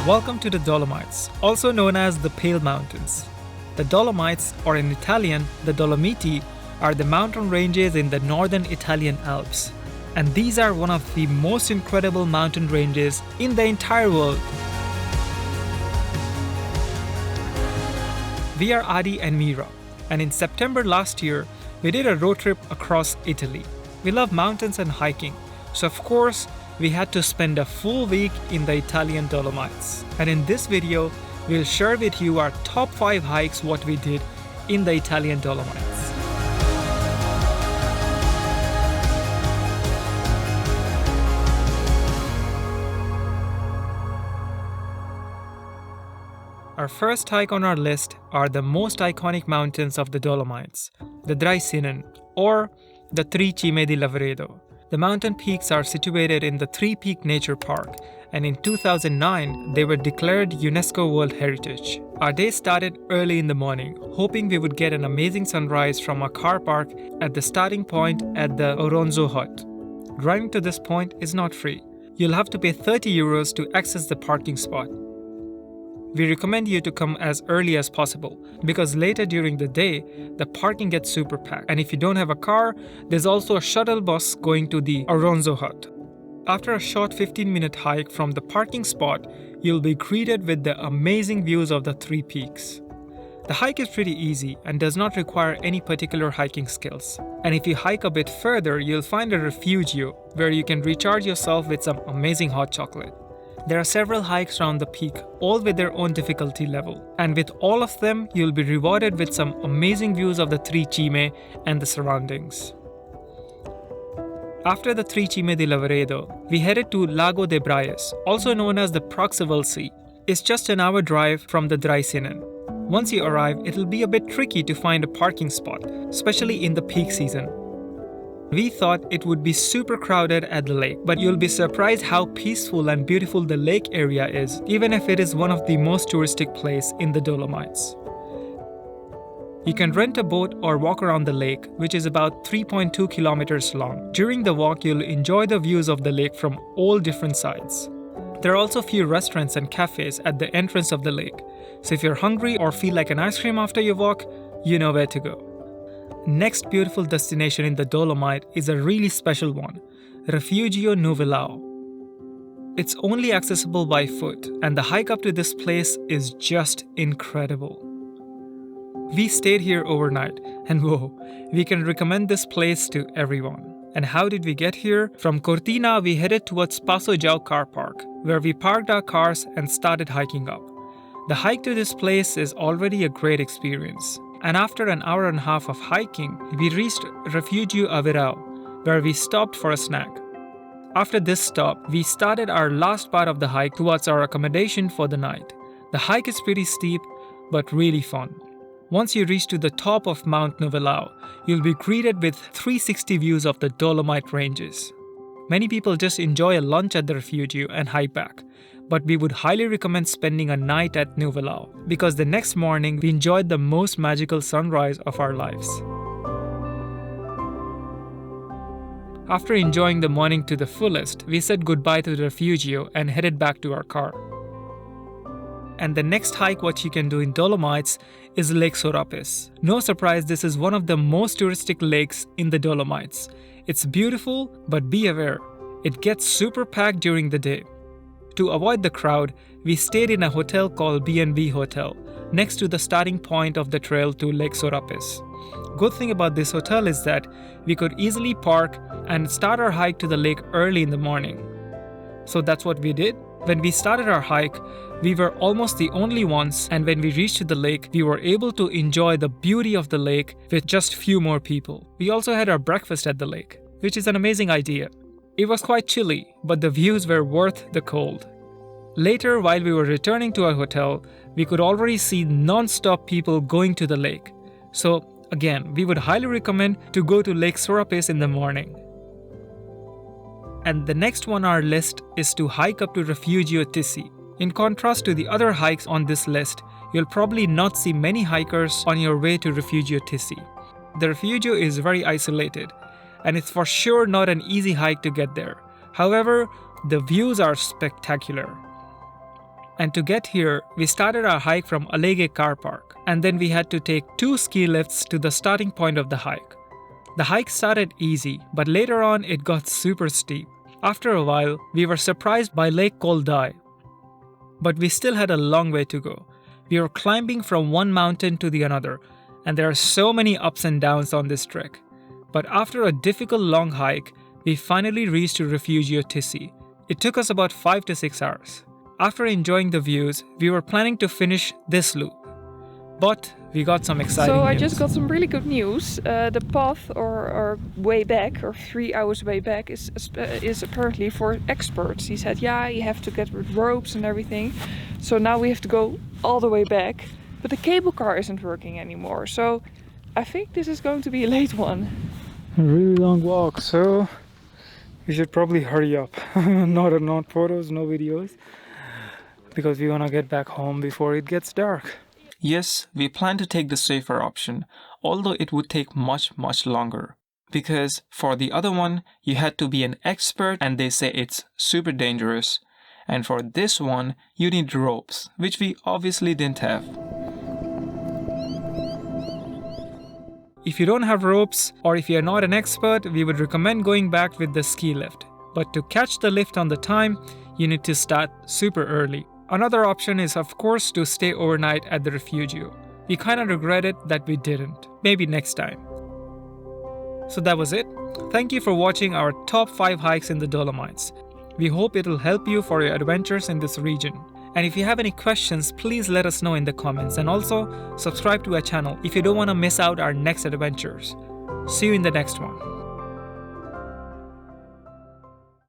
Welcome to the Dolomites, also known as the Pale Mountains. The Dolomites, or in Italian, the Dolomiti, are the mountain ranges in the northern Italian Alps. And these are one of the most incredible mountain ranges in the entire world. We are Adi and Myra, and in September last year, we did a road trip across Italy. We love mountains and hiking, so of course, we had to spend a full week in the Italian Dolomites. And in this video, we'll share with you our top 5 hikes what we did in the Italian Dolomites. Our first hike on our list are the most iconic mountains of the Dolomites, the Drei Zinnen, or the Cime di Lavaredo. The mountain peaks are situated in the Three Peak Nature Park, and in 2009, they were declared UNESCO World Heritage. Our day started early in the morning, hoping we would get an amazing sunrise from our car park at the starting point at the Oronzo Hut. Driving to this point is not free. You'll have to pay €30 to access the parking spot. We recommend you to come as early as possible because later during the day, the parking gets super packed. And if you don't have a car, there's also a shuttle bus going to the Oronzo Hut. After a short 15-minute hike from the parking spot, you'll be greeted with the amazing views of the three peaks. The hike is pretty easy and does not require any particular hiking skills. And if you hike a bit further, you'll find a Rifugio where you can recharge yourself with some amazing hot chocolate. There are several hikes around the peak, all with their own difficulty level. And with all of them, you'll be rewarded with some amazing views of the Cime and the surroundings. After the Cime di Lavaredo, we headed to Lago de Braies, also known as the Pragser Wildsee. It's just an hour drive from the Drei Zinnen. Once you arrive, it'll be a bit tricky to find a parking spot, especially in the peak season. We thought it would be super crowded at the lake, but you'll be surprised how peaceful and beautiful the lake area is, even if it is one of the most touristic places in the Dolomites. You can rent a boat or walk around the lake, which is about 3.2 kilometers long. During the walk, you'll enjoy the views of the lake from all different sides. There are also a few restaurants and cafes at the entrance of the lake, so if you're hungry or feel like an ice cream after your walk, you know where to go. Next beautiful destination in the Dolomite is a really special one, Rifugio Nuvolau. It's only accessible by foot, and the hike up to this place is just incredible. We stayed here overnight, and whoa, we can recommend this place to everyone. And how did we get here? From Cortina, we headed towards Passo Jau car park, where we parked our cars and started hiking up. The hike to this place is already a great experience. And after an hour and a half of hiking, we reached Rifugio Nuvolau, where we stopped for a snack. After this stop, we started our last part of the hike towards our accommodation for the night. The hike is pretty steep, but really fun. Once you reach to the top of Mount Nuvolau, you'll be greeted with 360 views of the Dolomite ranges. Many people just enjoy a lunch at the Rifugio and hike back. But we would highly recommend spending a night at Nuvolau because the next morning we enjoyed the most magical sunrise of our lives. After enjoying the morning to the fullest, we said goodbye to the Rifugio and headed back to our car. And the next hike what you can do in Dolomites is Lake Sorapiss. No surprise, this is one of the most touristic lakes in the Dolomites. It's beautiful, but be aware, it gets super packed during the day. To avoid the crowd, we stayed in a hotel called B&B Hotel, next to the starting point of the trail to Lake Sorapiss. Good thing about this hotel is that we could easily park and start our hike to the lake early in the morning. So that's what we did. When we started our hike, we were almost the only ones, and when we reached the lake, we were able to enjoy the beauty of the lake with just few more people. We also had our breakfast at the lake, which is an amazing idea. It was quite chilly, but the views were worth the cold. Later, while we were returning to our hotel, we could already see non-stop people going to the lake. So again, we would highly recommend to go to Lake Sorapiss in the morning. And the next one on our list is to hike up to Rifugio Tissi. In contrast to the other hikes on this list, you'll probably not see many hikers on your way to Rifugio Tissi. The Rifugio is very isolated, and it's for sure not an easy hike to get there. However, the views are spectacular. And to get here, we started our hike from Alege car park, and then we had to take 2 ski lifts to the starting point of the hike. The hike started easy, but later on it got super steep. After a while, we were surprised by Lake called Drei. But we still had a long way to go. We were climbing from one mountain to the another, and there are so many ups and downs on this trek. But after a difficult long hike, we finally reached Rifugio Tissi. It took us about 5 to 6 hours. After enjoying the views, we were planning to finish this loop. But we got some exciting news. So I just got some really good news. The path or way back, or 3 hours way back, is apparently for experts. He said, yeah, you have to get with ropes and everything. So now we have to go all the way back. But the cable car isn't working anymore. So I think this is going to be a late one. A really long walk, so we should probably hurry up. Not photos, no videos, because we want to get back home before it gets dark. Yes, we plan to take the safer option, although it would take much longer. Because for the other one, you had to be an expert and they say it's super dangerous. And for this one, you need ropes, which we obviously didn't have. If you don't have ropes, or if you're not an expert, we would recommend going back with the ski lift. But to catch the lift on the time, you need to start super early. Another option is, of course, to stay overnight at the Rifugio. We kind of regretted that we didn't. Maybe next time. So that was it. Thank you for watching our top 5 hikes in the Dolomites. We hope it'll help you for your adventures in this region. And if you have any questions, please let us know in the comments. And also, subscribe to our channel if you don't want to miss out our next adventures. See you in the next one.